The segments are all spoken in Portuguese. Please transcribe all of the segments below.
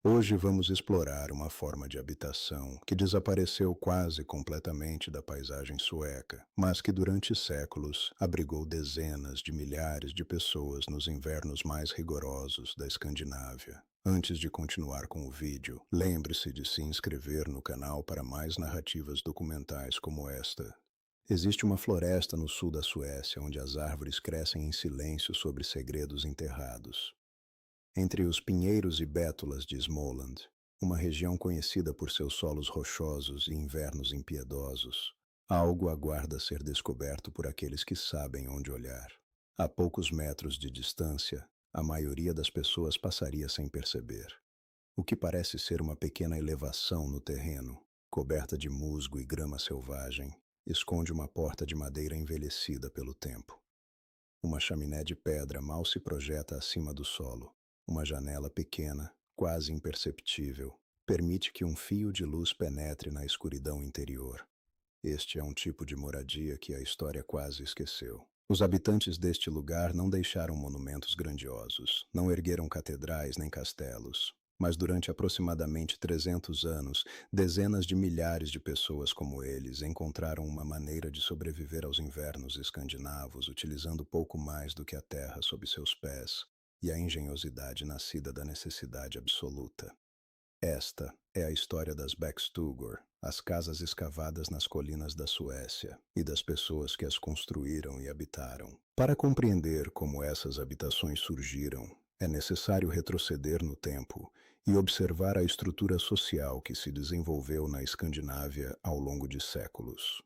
Hoje vamos explorar uma forma de habitação que desapareceu quase completamente da paisagem sueca, mas que durante séculos abrigou dezenas de milhares de pessoas nos invernos mais rigorosos da Escandinávia. Antes de continuar com o vídeo, lembre-se de se inscrever no canal para mais narrativas documentais como esta. Existe uma floresta no sul da Suécia onde as árvores crescem em silêncio sobre segredos enterrados. Entre os pinheiros e bétulas de Småland, uma região conhecida por seus solos rochosos e invernos impiedosos, algo aguarda ser descoberto por aqueles que sabem onde olhar. A poucos metros de distância, a maioria das pessoas passaria sem perceber. O que parece ser uma pequena elevação no terreno, coberta de musgo e grama selvagem, esconde uma porta de madeira envelhecida pelo tempo. Uma chaminé de pedra mal se projeta acima do solo. Uma janela pequena, quase imperceptível, permite que um fio de luz penetre na escuridão interior. Este é um tipo de moradia que a história quase esqueceu. Os habitantes deste lugar não deixaram monumentos grandiosos, não ergueram catedrais nem castelos. Mas durante aproximadamente 300 anos, dezenas de milhares de pessoas como eles encontraram uma maneira de sobreviver aos invernos escandinavos utilizando pouco mais do que a terra sob seus pés e a engenhosidade nascida da necessidade absoluta. Esta é a história das Backstugor, as casas escavadas nas colinas da Suécia, e das pessoas que as construíram e habitaram. Para compreender como essas habitações surgiram, é necessário retroceder no tempo e observar a estrutura social que se desenvolveu na Escandinávia ao longo de séculos.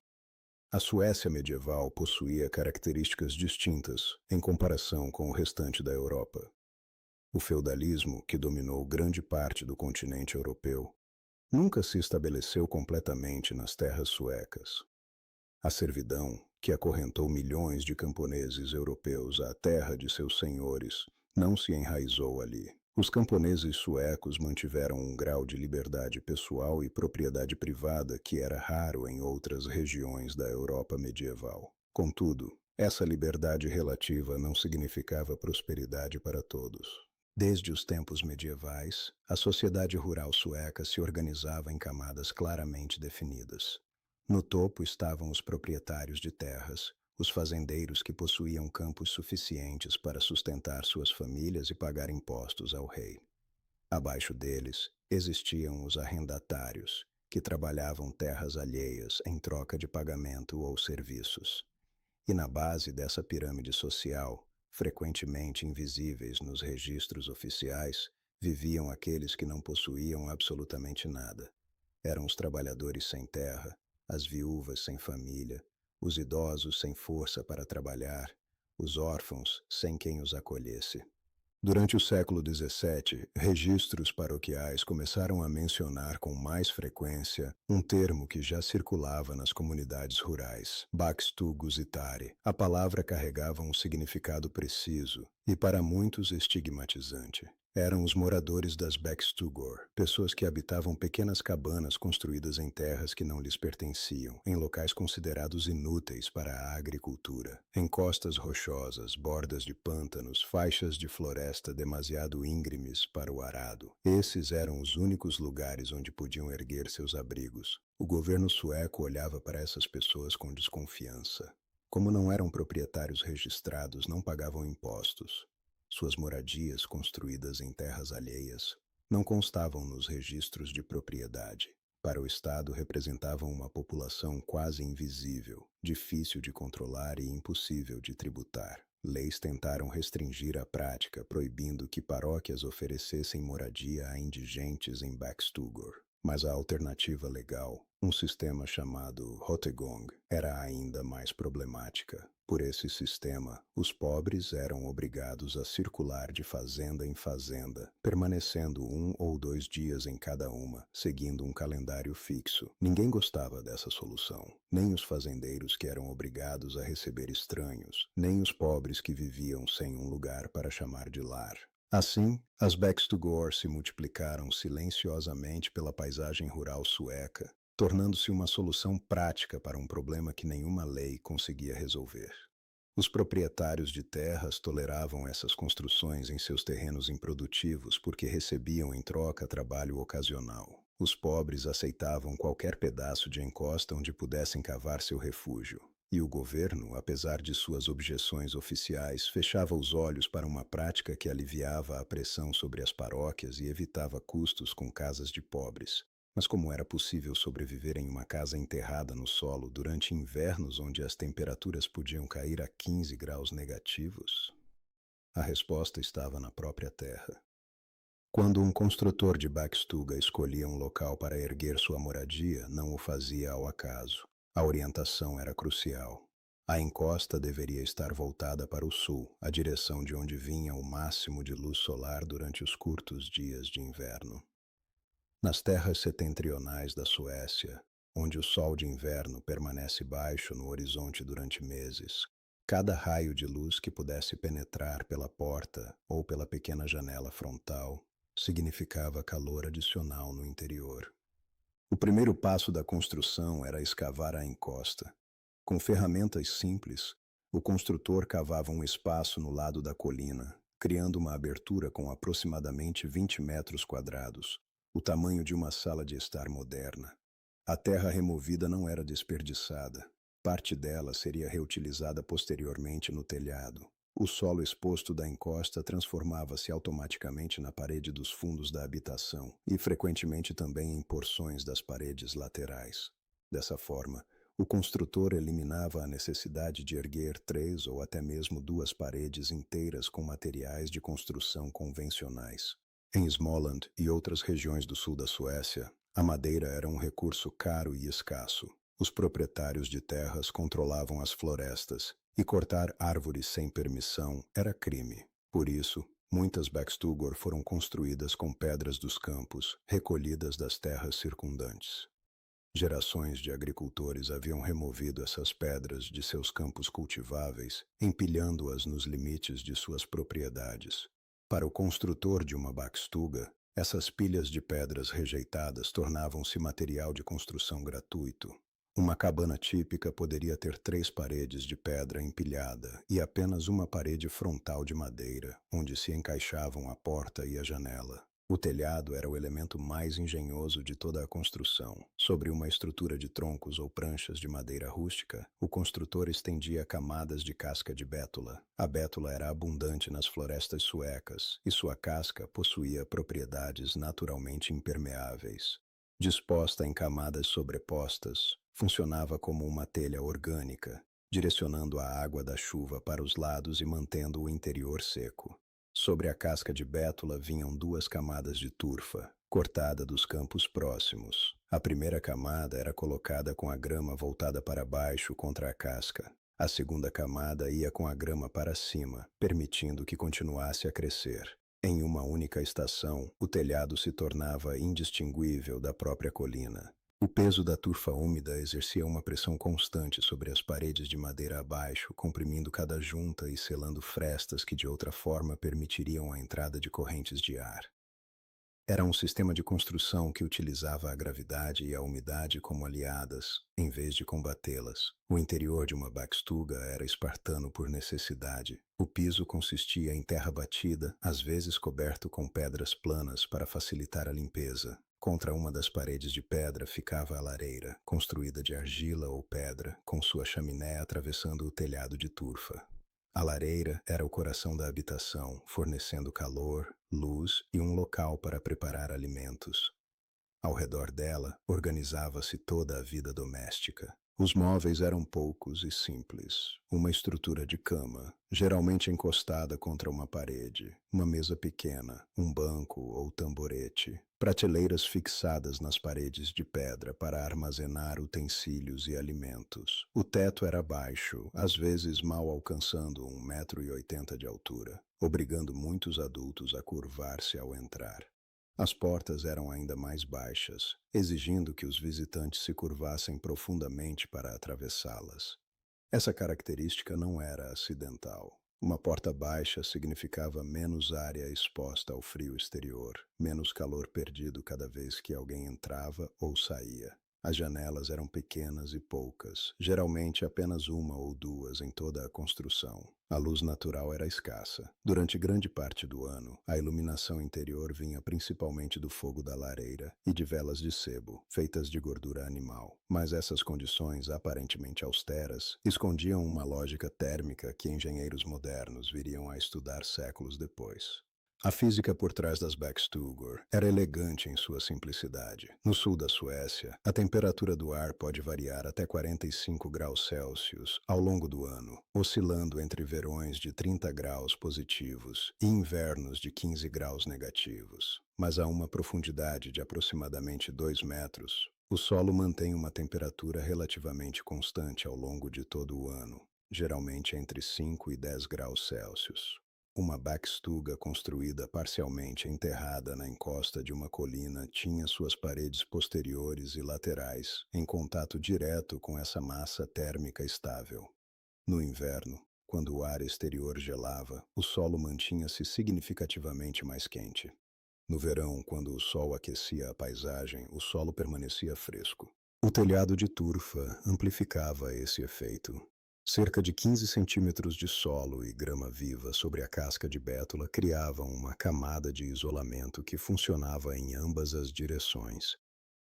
A Suécia medieval possuía características distintas em comparação com o restante da Europa. O feudalismo, que dominou grande parte do continente europeu, nunca se estabeleceu completamente nas terras suecas. A servidão, que acorrentou milhões de camponeses europeus à terra de seus senhores, não se enraizou ali. Os camponeses suecos mantiveram um grau de liberdade pessoal e propriedade privada que era raro em outras regiões da Europa medieval. Contudo, essa liberdade relativa não significava prosperidade para todos. Desde os tempos medievais, a sociedade rural sueca se organizava em camadas claramente definidas. No topo estavam os proprietários de terras, os fazendeiros que possuíam campos suficientes para sustentar suas famílias e pagar impostos ao rei. Abaixo deles existiam os arrendatários, que trabalhavam terras alheias em troca de pagamento ou serviços. E na base dessa pirâmide social, frequentemente invisíveis nos registros oficiais, viviam aqueles que não possuíam absolutamente nada. Eram os trabalhadores sem terra, as viúvas sem família, os idosos sem força para trabalhar, os órfãos sem quem os acolhesse. Durante o século XVII, registros paroquiais começaram a mencionar com mais frequência um termo que já circulava nas comunidades rurais, Bakstugusitari. A palavra carregava um significado preciso e, para muitos, estigmatizante. Eram os moradores das Backstugor, pessoas que habitavam pequenas cabanas construídas em terras que não lhes pertenciam, em locais considerados inúteis para a agricultura. Em costas rochosas, bordas de pântanos, faixas de floresta demasiado íngremes para o arado. Esses eram os únicos lugares onde podiam erguer seus abrigos. O governo sueco olhava para essas pessoas com desconfiança. Como não eram proprietários registrados, não pagavam impostos. Suas moradias, construídas em terras alheias, não constavam nos registros de propriedade. Para o Estado, representavam uma população quase invisível, difícil de controlar e impossível de tributar. Leis tentaram restringir a prática, proibindo que paróquias oferecessem moradia a indigentes em Backstugor. Mas a alternativa legal, um sistema chamado Rotegong, era ainda mais problemática. Por esse sistema, os pobres eram obrigados a circular de fazenda em fazenda, permanecendo 1 ou 2 dias em cada uma, seguindo um calendário fixo. Ninguém gostava dessa solução, nem os fazendeiros que eram obrigados a receber estranhos, nem os pobres que viviam sem um lugar para chamar de lar. Assim, as Backstugor se multiplicaram silenciosamente pela paisagem rural sueca, tornando-se uma solução prática para um problema que nenhuma lei conseguia resolver. Os proprietários de terras toleravam essas construções em seus terrenos improdutivos porque recebiam em troca trabalho ocasional. Os pobres aceitavam qualquer pedaço de encosta onde pudessem cavar seu refúgio. E o governo, apesar de suas objeções oficiais, fechava os olhos para uma prática que aliviava a pressão sobre as paróquias e evitava custos com casas de pobres. Mas como era possível sobreviver em uma casa enterrada no solo durante invernos onde as temperaturas podiam cair a 15 graus negativos? A resposta estava na própria terra. Quando um construtor de Backstuga escolhia um local para erguer sua moradia, não o fazia ao acaso. A orientação era crucial. A encosta deveria estar voltada para o sul, a direção de onde vinha o máximo de luz solar durante os curtos dias de inverno. Nas terras setentrionais da Suécia, onde o sol de inverno permanece baixo no horizonte durante meses, cada raio de luz que pudesse penetrar pela porta ou pela pequena janela frontal significava calor adicional no interior. O primeiro passo da construção era escavar a encosta. Com ferramentas simples, o construtor cavava um espaço no lado da colina, criando uma abertura com aproximadamente 20 metros quadrados, o tamanho de uma sala de estar moderna. A terra removida não era desperdiçada. Parte dela seria reutilizada posteriormente no telhado. O solo exposto da encosta transformava-se automaticamente na parede dos fundos da habitação e frequentemente também em porções das paredes laterais. Dessa forma, o construtor eliminava a necessidade de erguer 3 ou até mesmo 2 paredes inteiras com materiais de construção convencionais. Em Småland e outras regiões do sul da Suécia, a madeira era um recurso caro e escasso. Os proprietários de terras controlavam as florestas, e cortar árvores sem permissão era crime. Por isso, muitas backstugor foram construídas com pedras dos campos, recolhidas das terras circundantes. Gerações de agricultores haviam removido essas pedras de seus campos cultiváveis, empilhando-as nos limites de suas propriedades. Para o construtor de uma backstuga, essas pilhas de pedras rejeitadas tornavam-se material de construção gratuito. Uma cabana típica poderia ter 3 paredes de pedra empilhada e apenas uma parede frontal de madeira, onde se encaixavam a porta e a janela. O telhado era o elemento mais engenhoso de toda a construção. Sobre uma estrutura de troncos ou pranchas de madeira rústica, o construtor estendia camadas de casca de bétula. A bétula era abundante nas florestas suecas e sua casca possuía propriedades naturalmente impermeáveis. Disposta em camadas sobrepostas, funcionava como uma telha orgânica, direcionando a água da chuva para os lados e mantendo o interior seco. Sobre a casca de bétula vinham 2 camadas de turfa, cortada dos campos próximos. A primeira camada era colocada com a grama voltada para baixo contra a casca. A segunda camada ia com a grama para cima, permitindo que continuasse a crescer. Em uma única estação, o telhado se tornava indistinguível da própria colina. O peso da turfa úmida exercia uma pressão constante sobre as paredes de madeira abaixo, comprimindo cada junta e selando frestas que de outra forma permitiriam a entrada de correntes de ar. Era um sistema de construção que utilizava a gravidade e a umidade como aliadas, em vez de combatê-las. O interior de uma backstuga era espartano por necessidade. O piso consistia em terra batida, às vezes coberto com pedras planas para facilitar a limpeza. Contra uma das paredes de pedra ficava a lareira, construída de argila ou pedra, com sua chaminé atravessando o telhado de turfa. A lareira era o coração da habitação, fornecendo calor, luz e um local para preparar alimentos. Ao redor dela, organizava-se toda a vida doméstica. Os móveis eram poucos e simples. Uma estrutura de cama, geralmente encostada contra uma parede, uma mesa pequena, um banco ou tamborete, prateleiras fixadas nas paredes de pedra para armazenar utensílios e alimentos. O teto era baixo, às vezes mal alcançando 1,80 m de altura, obrigando muitos adultos a curvar-se ao entrar. As portas eram ainda mais baixas, exigindo que os visitantes se curvassem profundamente para atravessá-las. Essa característica não era acidental. Uma porta baixa significava menos área exposta ao frio exterior, menos calor perdido cada vez que alguém entrava ou saía. As janelas eram pequenas e poucas, geralmente apenas uma ou duas em toda a construção. A luz natural era escassa. Durante grande parte do ano, a iluminação interior vinha principalmente do fogo da lareira e de velas de sebo, feitas de gordura animal. Mas essas condições, aparentemente austeras, escondiam uma lógica térmica que engenheiros modernos viriam a estudar séculos depois. A física por trás das Backstugor era elegante em sua simplicidade. No sul da Suécia, a temperatura do ar pode variar até 45 graus Celsius ao longo do ano, oscilando entre verões de 30 graus positivos e invernos de 15 graus negativos. Mas a uma profundidade de aproximadamente 2 metros, o solo mantém uma temperatura relativamente constante ao longo de todo o ano, geralmente entre 5 e 10 graus Celsius. Uma backstuga construída parcialmente enterrada na encosta de uma colina tinha suas paredes posteriores e laterais em contato direto com essa massa térmica estável. No inverno, quando o ar exterior gelava, o solo mantinha-se significativamente mais quente. No verão, quando o sol aquecia a paisagem, o solo permanecia fresco. O telhado de turfa amplificava esse efeito. Cerca de 15 centímetros de solo e grama viva sobre a casca de bétula criavam uma camada de isolamento que funcionava em ambas as direções.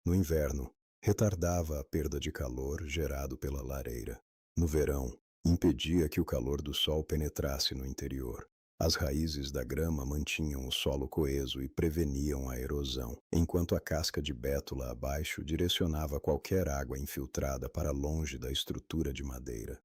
No inverno, retardava a perda de calor gerado pela lareira. No verão, impedia que o calor do sol penetrasse no interior. As raízes da grama mantinham o solo coeso e preveniam a erosão, enquanto a casca de bétula abaixo direcionava qualquer água infiltrada para longe da estrutura de madeira.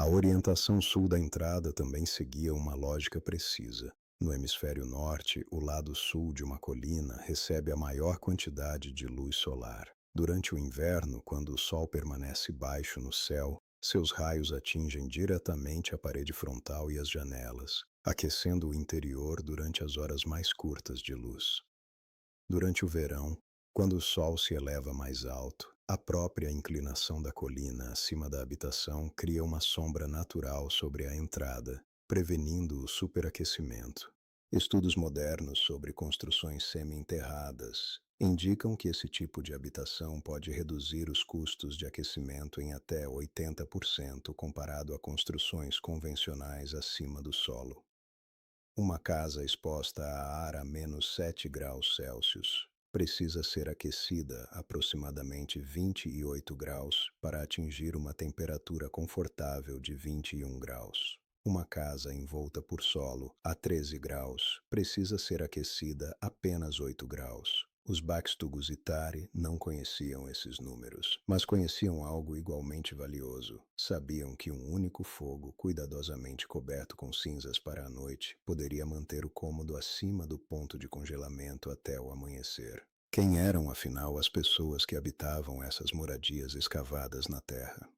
A orientação sul da entrada também seguia uma lógica precisa. No hemisfério norte, o lado sul de uma colina recebe a maior quantidade de luz solar. Durante o inverno, quando o sol permanece baixo no céu, seus raios atingem diretamente a parede frontal e as janelas, aquecendo o interior durante as horas mais curtas de luz. Durante o verão, quando o sol se eleva mais alto, a própria inclinação da colina acima da habitação cria uma sombra natural sobre a entrada, prevenindo o superaquecimento. Estudos modernos sobre construções semi-enterradas indicam que esse tipo de habitação pode reduzir os custos de aquecimento em até 80% comparado a construções convencionais acima do solo. Uma casa exposta a ar a menos 7 graus Celsius precisa ser aquecida a aproximadamente 28 graus para atingir uma temperatura confortável de 21 graus. Uma casa envolta por solo a 13 graus precisa ser aquecida apenas 8 graus. Os Bakstugusitari não conheciam esses números, mas conheciam algo igualmente valioso. Sabiam que um único fogo, cuidadosamente coberto com cinzas para a noite, poderia manter o cômodo acima do ponto de congelamento até o amanhecer. Quem eram, afinal, as pessoas que habitavam essas moradias escavadas na terra?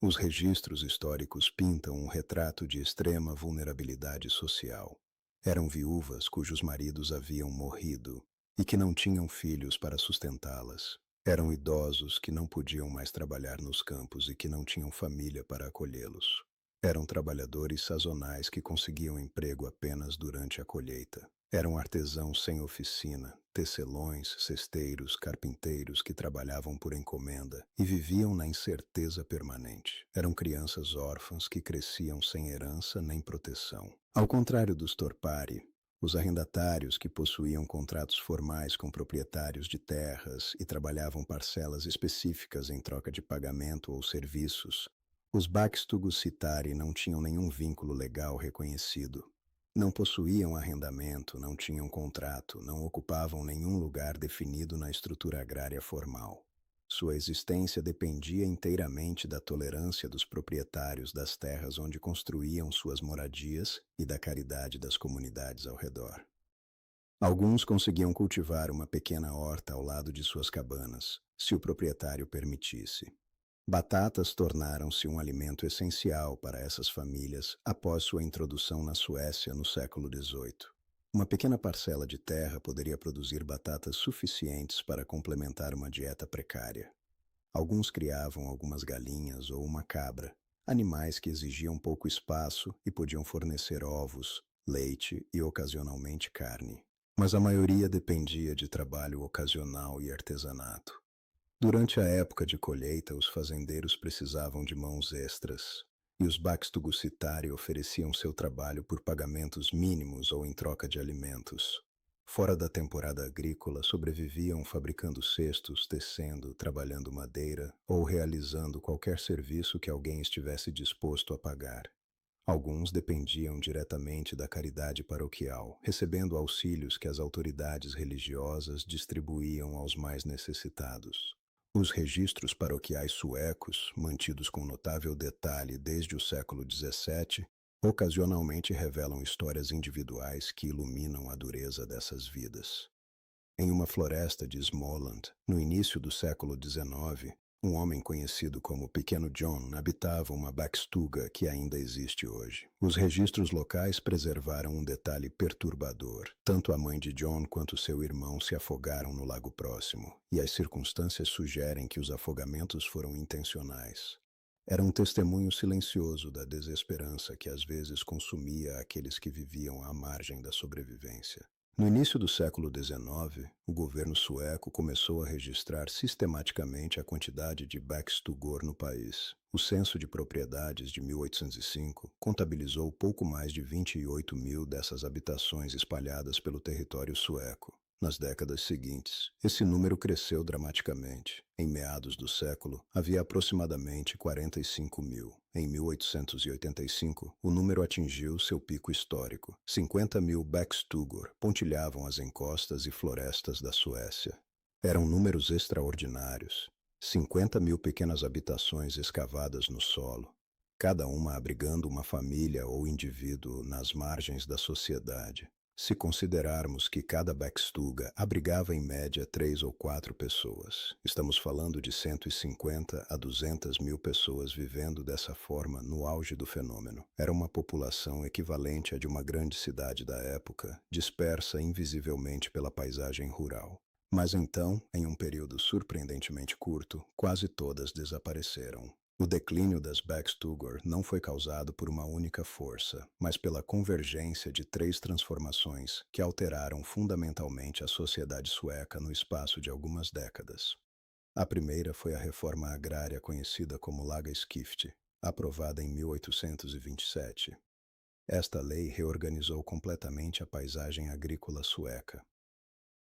Os registros históricos pintam um retrato de extrema vulnerabilidade social. Eram viúvas cujos maridos haviam morrido e que não tinham filhos para sustentá-las. Eram idosos que não podiam mais trabalhar nos campos e que não tinham família para acolhê-los. Eram trabalhadores sazonais que conseguiam emprego apenas durante a colheita. Eram artesãos sem oficina, tecelões, cesteiros, carpinteiros que trabalhavam por encomenda e viviam na incerteza permanente. Eram crianças órfãs que cresciam sem herança nem proteção. Ao contrário dos Torpari, os arrendatários que possuíam contratos formais com proprietários de terras e trabalhavam parcelas específicas em troca de pagamento ou serviços, os Bakstugusitari não tinham nenhum vínculo legal reconhecido. Não possuíam arrendamento, não tinham contrato, não ocupavam nenhum lugar definido na estrutura agrária formal. Sua existência dependia inteiramente da tolerância dos proprietários das terras onde construíam suas moradias e da caridade das comunidades ao redor. Alguns conseguiam cultivar uma pequena horta ao lado de suas cabanas, se o proprietário permitisse. Batatas tornaram-se um alimento essencial para essas famílias após sua introdução na Suécia no século XVIII. Uma pequena parcela de terra poderia produzir batatas suficientes para complementar uma dieta precária. Alguns criavam algumas galinhas ou uma cabra, animais que exigiam pouco espaço e podiam fornecer ovos, leite e ocasionalmente carne. Mas a maioria dependia de trabalho ocasional e artesanato. Durante a época de colheita, os fazendeiros precisavam de mãos extras, e os Baxtugusitari ofereciam seu trabalho por pagamentos mínimos ou em troca de alimentos. Fora da temporada agrícola, sobreviviam fabricando cestos, tecendo, trabalhando madeira ou realizando qualquer serviço que alguém estivesse disposto a pagar. Alguns dependiam diretamente da caridade paroquial, recebendo auxílios que as autoridades religiosas distribuíam aos mais necessitados. Os registros paroquiais suecos, mantidos com notável detalhe desde o século XVII, ocasionalmente revelam histórias individuais que iluminam a dureza dessas vidas. Em uma floresta de Småland, no início do século XIX, um homem conhecido como Pequeno John habitava uma backstuga que ainda existe hoje. Os registros locais preservaram um detalhe perturbador. Tanto a mãe de John quanto seu irmão se afogaram no lago próximo, e as circunstâncias sugerem que os afogamentos foram intencionais. Era um testemunho silencioso da desesperança que às vezes consumia aqueles que viviam à margem da sobrevivência. No início do século XIX, o governo sueco começou a registrar sistematicamente a quantidade de backstugor no país. O censo de propriedades de 1805 contabilizou pouco mais de 28 mil dessas habitações espalhadas pelo território sueco. Nas décadas seguintes, esse número cresceu dramaticamente. Em meados do século, havia aproximadamente 45 mil. Em 1885, o número atingiu seu pico histórico. 50 mil Backstugor pontilhavam as encostas e florestas da Suécia. Eram números extraordinários. 50 mil pequenas habitações escavadas no solo, cada uma abrigando uma família ou indivíduo nas margens da sociedade. Se considerarmos que cada backstuga abrigava em média 3 ou 4 pessoas, estamos falando de 150 a 200 mil pessoas vivendo dessa forma no auge do fenômeno. Era uma população equivalente à de uma grande cidade da época, dispersa invisivelmente pela paisagem rural. Mas então, em um período surpreendentemente curto, quase todas desapareceram. O declínio das Backstugor não foi causado por uma única força, mas pela convergência de 3 transformações que alteraram fundamentalmente a sociedade sueca no espaço de algumas décadas. A primeira foi a reforma agrária conhecida como Laga-Skifte, aprovada em 1827. Esta lei reorganizou completamente a paisagem agrícola sueca.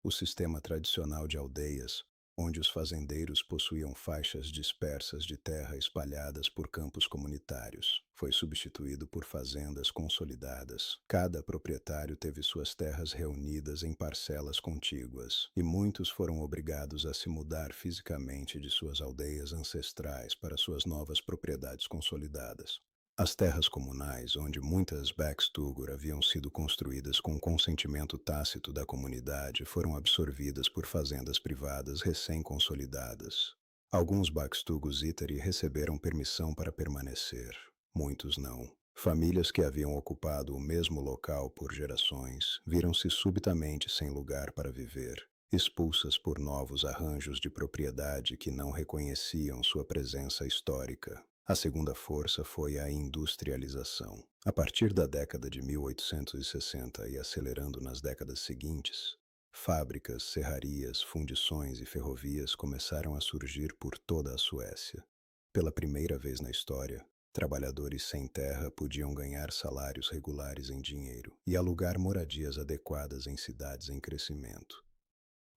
O sistema tradicional de aldeias, onde os fazendeiros possuíam faixas dispersas de terra espalhadas por campos comunitários, foi substituído por fazendas consolidadas. Cada proprietário teve suas terras reunidas em parcelas contíguas, e muitos foram obrigados a se mudar fisicamente de suas aldeias ancestrais para suas novas propriedades consolidadas. As terras comunais, onde muitas Backstugor haviam sido construídas com consentimento tácito da comunidade, foram absorvidas por fazendas privadas recém-consolidadas. Alguns Backstugusitari receberam permissão para permanecer, muitos não. Famílias que haviam ocupado o mesmo local por gerações viram-se subitamente sem lugar para viver, expulsas por novos arranjos de propriedade que não reconheciam sua presença histórica. A segunda força foi a industrialização. A partir da década de 1860 e acelerando nas décadas seguintes, fábricas, serrarias, fundições e ferrovias começaram a surgir por toda a Suécia. Pela primeira vez na história, trabalhadores sem terra podiam ganhar salários regulares em dinheiro e alugar moradias adequadas em cidades em crescimento.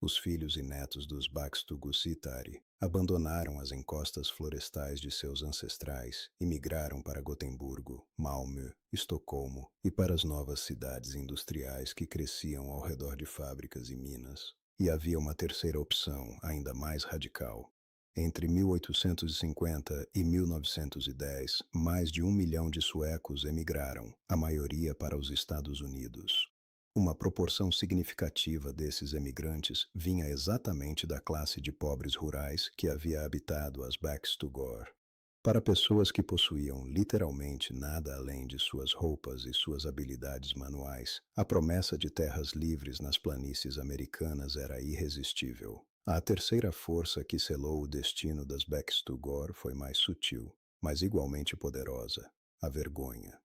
Os filhos e netos dos Baxtugusitari abandonaram as encostas florestais de seus ancestrais e migraram para Gotemburgo, Malmö, Estocolmo e para as novas cidades industriais que cresciam ao redor de fábricas e minas. E havia uma terceira opção, ainda mais radical. Entre 1850 e 1910, mais de 1 milhão de suecos emigraram, a maioria para os Estados Unidos. Uma proporção significativa desses emigrantes vinha exatamente da classe de pobres rurais que havia habitado as Backstugor. Para pessoas que possuíam literalmente nada além de suas roupas e suas habilidades manuais, a promessa de terras livres nas planícies americanas era irresistível. A terceira força que selou o destino das Backstugor foi mais sutil, mas igualmente poderosa: a vergonha.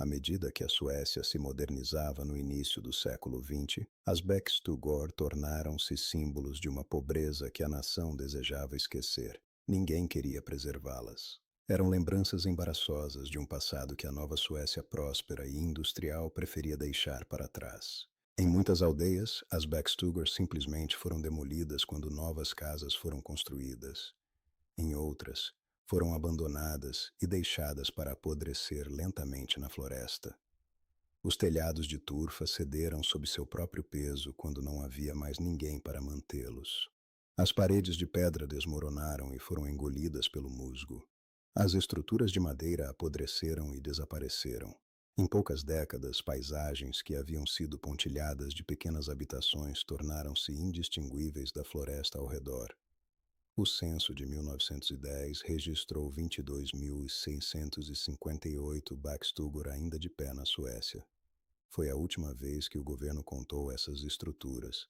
À medida que a Suécia se modernizava no início do século XX, as Beckstugor tornaram-se símbolos de uma pobreza que a nação desejava esquecer. Ninguém queria preservá-las. Eram lembranças embaraçosas de um passado que a nova Suécia próspera e industrial preferia deixar para trás. Em muitas aldeias, as Beckstugor simplesmente foram demolidas quando novas casas foram construídas. Em outras, foram abandonadas e deixadas para apodrecer lentamente na floresta. Os telhados de turfa cederam sob seu próprio peso quando não havia mais ninguém para mantê-los. As paredes de pedra desmoronaram e foram engolidas pelo musgo. As estruturas de madeira apodreceram e desapareceram. Em poucas décadas, paisagens que haviam sido pontilhadas de pequenas habitações tornaram-se indistinguíveis da floresta ao redor. O censo de 1910 registrou 22.658 Backstugor ainda de pé na Suécia. Foi a última vez que o governo contou essas estruturas.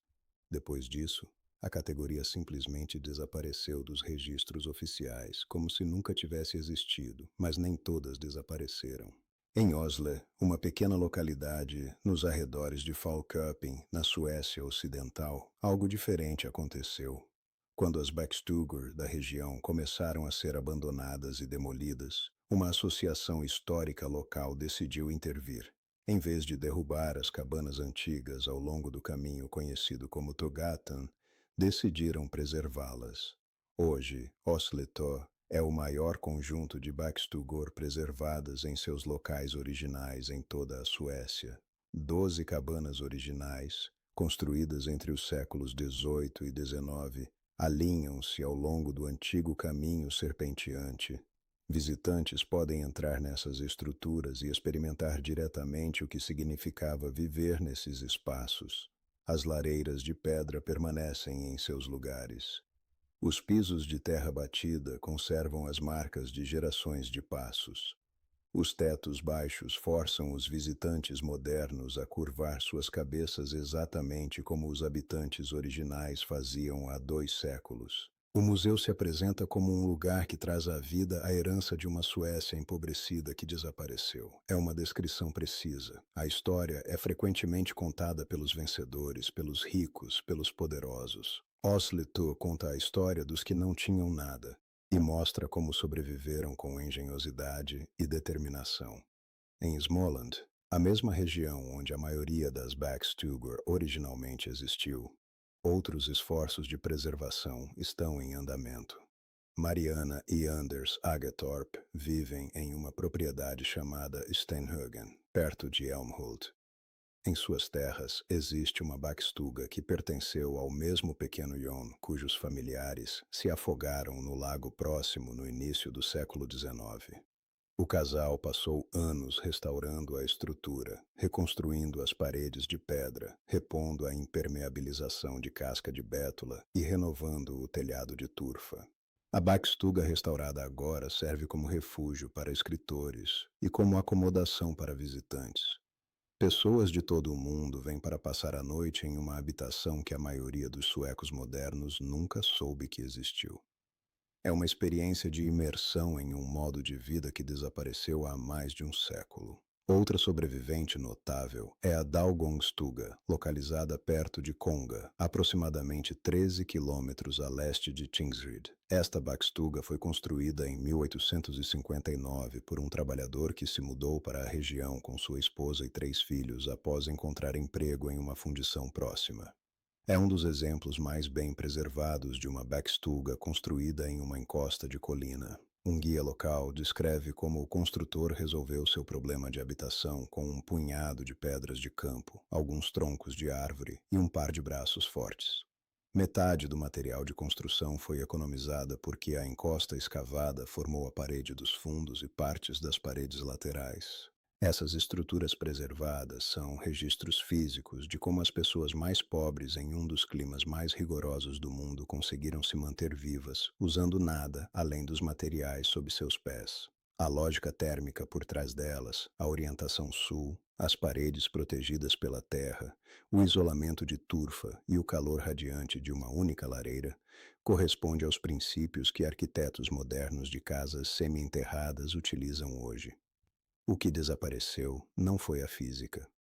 Depois disso, a categoria simplesmente desapareceu dos registros oficiais, como se nunca tivesse existido, mas nem todas desapareceram. Em Oslo, uma pequena localidade nos arredores de Falköping, na Suécia Ocidental, algo diferente aconteceu. Quando as Beckstugor da região começaram a ser abandonadas e demolidas, uma associação histórica local decidiu intervir. Em vez de derrubar as cabanas antigas ao longo do caminho conhecido como Togatan, decidiram preservá-las. Hoje, Osletå é o maior conjunto de Beckstugor preservadas em seus locais originais em toda a Suécia. 12 cabanas originais, construídas entre os séculos XVIII e XIX, alinham-se ao longo do antigo caminho serpenteante. Visitantes podem entrar nessas estruturas e experimentar diretamente o que significava viver nesses espaços. As lareiras de pedra permanecem em seus lugares. Os pisos de terra batida conservam as marcas de gerações de passos. Os tetos baixos forçam os visitantes modernos a curvar suas cabeças exatamente como os habitantes originais faziam há 2 séculos. O museu se apresenta como um lugar que traz à vida a herança de uma Suécia empobrecida que desapareceu. É uma descrição precisa. A história é frequentemente contada pelos vencedores, pelos ricos, pelos poderosos. Osletå conta a história dos que não tinham nada e mostra como sobreviveram com engenhosidade e determinação. Em Småland, a mesma região onde a maioria das Beckstugor originalmente existiu, outros esforços de preservação estão em andamento. Mariana e Anders Agetorp vivem em uma propriedade chamada Stenhögen, perto de Älmhult. Em suas terras existe uma Backstuga que pertenceu ao mesmo pequeno Jon, cujos familiares se afogaram no lago próximo no início do século XIX. O casal passou anos restaurando a estrutura, reconstruindo as paredes de pedra, repondo a impermeabilização de casca de bétula e renovando o telhado de turfa. A Backstuga restaurada agora serve como refúgio para escritores e como acomodação para visitantes. Pessoas de todo o mundo vêm para passar a noite em uma habitação que a maioria dos suecos modernos nunca soube que existiu. É uma experiência de imersão em um modo de vida que desapareceu há mais de um século. Outra sobrevivente notável é a Dalgångstuga, localizada perto de Konga, aproximadamente 13 quilômetros a leste de Tingsryd. Esta Backstuga foi construída em 1859 por um trabalhador que se mudou para a região com sua esposa e 3 filhos após encontrar emprego em uma fundição próxima. É um dos exemplos mais bem preservados de uma Backstuga construída em uma encosta de colina. Um guia local descreve como o construtor resolveu seu problema de habitação com um punhado de pedras de campo, alguns troncos de árvore e um par de braços fortes. Metade do material de construção foi economizada porque a encosta escavada formou a parede dos fundos e partes das paredes laterais. Essas estruturas preservadas são registros físicos de como as pessoas mais pobres em um dos climas mais rigorosos do mundo conseguiram se manter vivas, usando nada além dos materiais sob seus pés. A lógica térmica por trás delas, a orientação sul, as paredes protegidas pela terra, o isolamento de turfa e o calor radiante de uma única lareira, corresponde aos princípios que arquitetos modernos de casas semi-enterradas utilizam hoje. O que desapareceu não foi a física.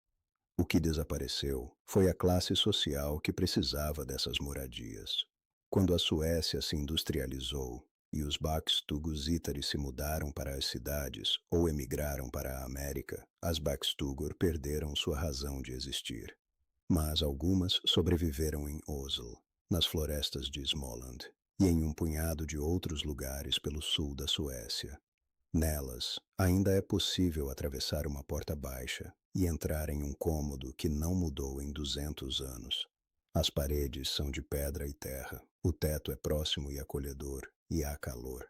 O que desapareceu foi a classe social que precisava dessas moradias. Quando a Suécia se industrializou e os Bakstugusitari se mudaram para as cidades ou emigraram para a América, as Bakstugur perderam sua razão de existir. Mas algumas sobreviveram em Oslo, nas florestas de Småland e em um punhado de outros lugares pelo sul da Suécia. Nelas, ainda é possível atravessar uma porta baixa e entrar em um cômodo que não mudou em 200 anos. As paredes são de pedra e terra, o teto é próximo e acolhedor, e há calor.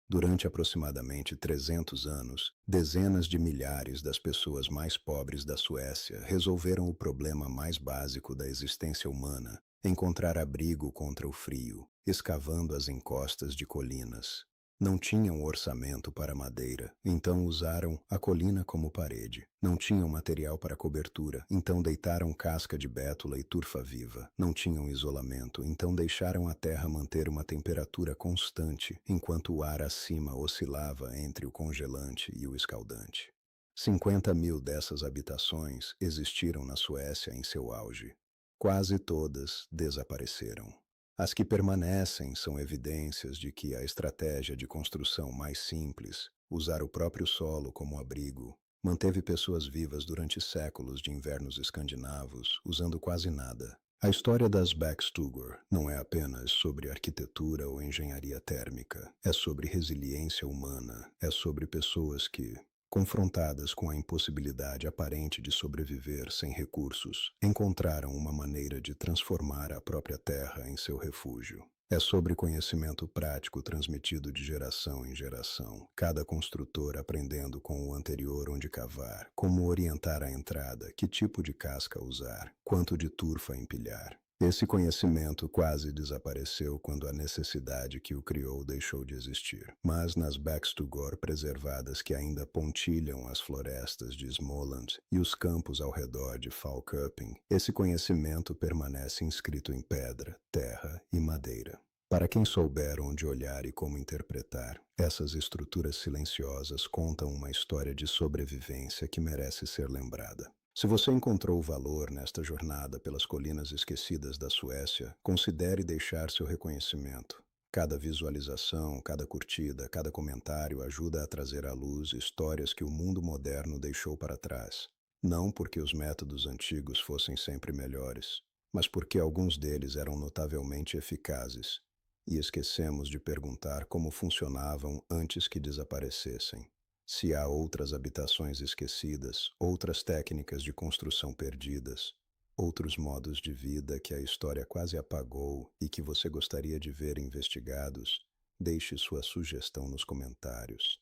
Durante aproximadamente 300 anos, dezenas de milhares das pessoas mais pobres da Suécia resolveram o problema mais básico da existência humana: encontrar abrigo contra o frio, escavando as encostas de colinas. Não tinham orçamento para madeira, então usaram a colina como parede. Não tinham material para cobertura, então deitaram casca de bétula e turfa viva. Não tinham isolamento, então deixaram a terra manter uma temperatura constante, enquanto o ar acima oscilava entre o congelante e o escaldante. 50.000 dessas habitações existiram na Suécia em seu auge. Quase todas desapareceram. As que permanecem são evidências de que a estratégia de construção mais simples, usar o próprio solo como abrigo, manteve pessoas vivas durante séculos de invernos escandinavos, usando quase nada. A história das Bakstugur não é apenas sobre arquitetura ou engenharia térmica, é sobre resiliência humana, é sobre pessoas que, confrontadas com a impossibilidade aparente de sobreviver sem recursos, encontraram uma maneira de transformar a própria terra em seu refúgio. É sobre conhecimento prático transmitido de geração em geração, cada construtor aprendendo com o anterior onde cavar, como orientar a entrada, que tipo de casca usar, quanto de turfa empilhar. Esse conhecimento quase desapareceu quando a necessidade que o criou deixou de existir. Mas nas Bakstugor preservadas que ainda pontilham as florestas de Småland e os campos ao redor de Falköping, esse conhecimento permanece inscrito em pedra, terra e madeira. Para quem souber onde olhar e como interpretar, essas estruturas silenciosas contam uma história de sobrevivência que merece ser lembrada. Se você encontrou valor nesta jornada pelas colinas esquecidas da Suécia, considere deixar seu reconhecimento. Cada visualização, cada curtida, cada comentário ajuda a trazer à luz histórias que o mundo moderno deixou para trás. Não porque os métodos antigos fossem sempre melhores, mas porque alguns deles eram notavelmente eficazes. E esquecemos de perguntar como funcionavam antes que desaparecessem. Se há outras habitações esquecidas, outras técnicas de construção perdidas, outros modos de vida que a história quase apagou e que você gostaria de ver investigados, deixe sua sugestão nos comentários.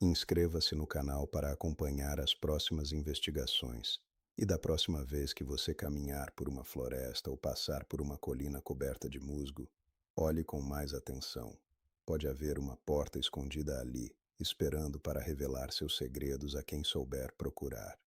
Inscreva-se no canal para acompanhar as próximas investigações. E da próxima vez que você caminhar por uma floresta ou passar por uma colina coberta de musgo, olhe com mais atenção. Pode haver uma porta escondida ali, esperando para revelar seus segredos a quem souber procurar.